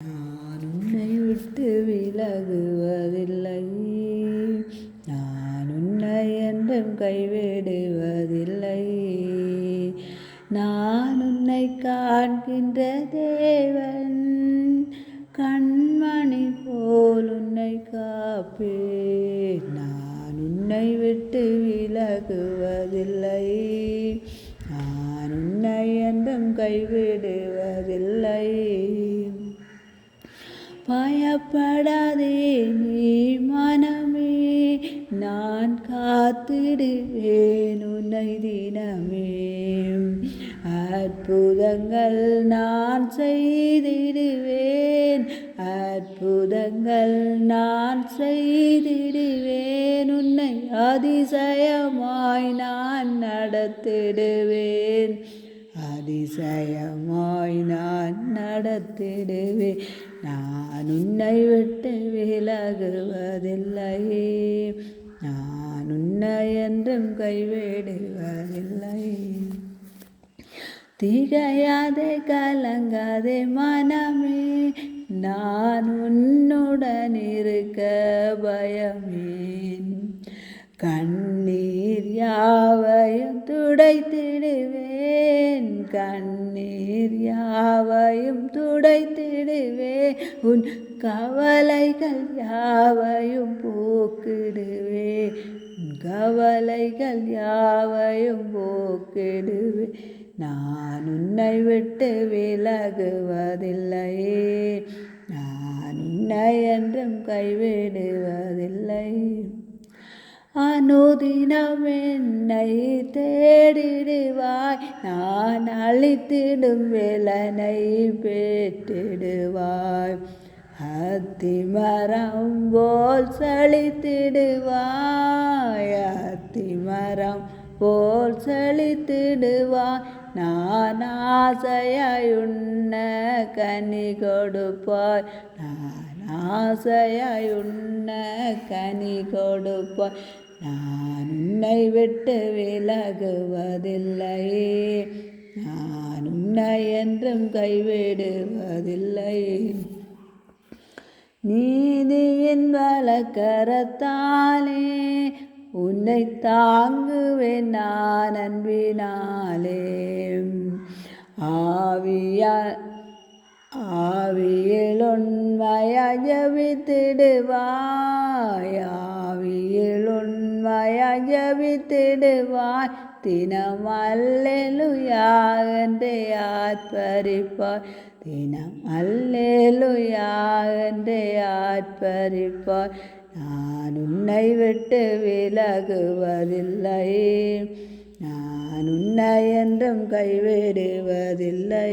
நான் உன்னை விட்டு விலகுவதில்லை, நான் உன்னை என்றும் கைவிடுவதில்லை. நான் உன்னை காண்கின்ற தேவன், கண்மணி போல் உன்னை காப்பேன். நான் உன்னை விட்டு விலகுவதில்லை, நான் உன்னை என்றும் கைவிடுவதில்லை. பயப்படாதே நீ மனமே, நான் காத்திடுவேன் உன்னை தினமே. அற்புதங்கள் நான் செய்திடுவேன், அற்புதங்கள் நான் செய்திடுவேன். உன்னை அதிசயமாய் நான் நடத்திடுவேன், அதிசயமாய் நான் நடத்திடுவேன். நான் உன்னை விட்டு விலகுவதில்லை, நான் உன்னை என்றும் கைவிடுவதில்லை. திகையாதே கலங்காதே மனமே, நான் உன்னுடன் இருக்க பயமேன். கண்ணீர் யாவையும் துடைத்திடுவேன், கண்ணீர் யாவையும் துடைத்திடுவேன். உன் கவலைகள் யாவையும் போக்கிடுவேன், கவலைகள் யாவையும் போக்கிடுவேன். நான் உன்னை விட்டு விலகுவதில்லை, நான் உன்னை என்றும் கைவிடுவதில்லை. அனுதினம் என்னை தேடிடுவாய், நான் அளித்திடும் வேலனை பெற்றிடுவாய். அத்திமரம் போல் செழித்திடுவாய், அத்திமரம் போல் செழித்திடுவாய். நான் ஆசையாய் உண்ண கனி கொடுப்பாய், நான் ஆசையாய் உண்ண கனி கொடுப்பாய். நான் உன்னை விட்டு விலகுவதில்லை, நான் உன்னை என்றும் கைவிடுவதில்லை. நீதியின் வலக்கரத்தாலே உன்னை தாங்குவேன் நான் அன்பினாலே. ஆவியில் உண்மையாய் ஜெபித்திடுவாய், ஆவியில் உண்மையாய் ஜெபித்திடுவாய். தினம் அல்லேலூயா என்றே ஆர்ப்பரிப்பாய், தினம் அல்லேலூயா என்றே ஆர்ப்பரிப்பாய். நான் உன்னை விட்டு விலகுவதில்லை, நான் உன்னை என்றும் கைவிடுவதில்லை.